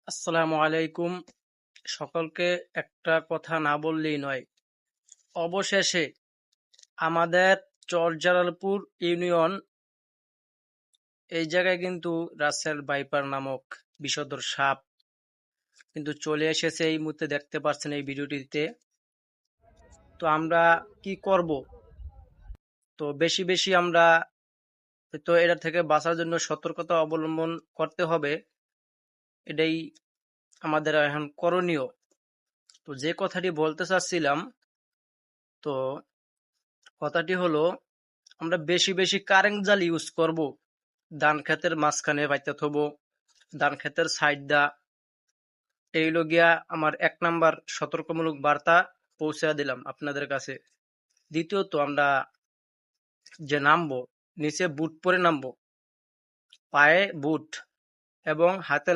আসসালামু আলাইকুম। সকলকে একটা কথা না বললেই নয়। অবশেষে আমাদের চরজালালপুর ইউনিয়ন এই জায়গায় কিন্তু রাসেল ভাইপার নামক বিষধর সাপ কিন্তু চলে এসেছে। এই মুহূর্তে দেখতে পাচ্ছেন এই ভিডিওটিতে। তো আমরা কি করব? তো বেশি বেশি আমরা এটা থেকে বাঁচার জন্য সতর্কতা অবলম্বন করতে হবে। এটাই আমাদের এখন করণীয়। তো যে কথাটি বলতে চাচ্ছিলাম, তো কথাটি হলো আমরা বেশি বেশি কারেন্ট জাল ইউজ করব। ধান ক্ষেতের মাঝখানে বাইতে থবো, ধান ক্ষেতের সাইড দা। এইলো গিয়া আমার 1 নাম্বার সতর্কমূলক বার্তা পৌঁছে দিলাম আপনাদের কাছে। দ্বিতীয়ত, আমরা যে নামবো, নিচে বুট পরে নামবো, পায়ে বুট এবং হাতে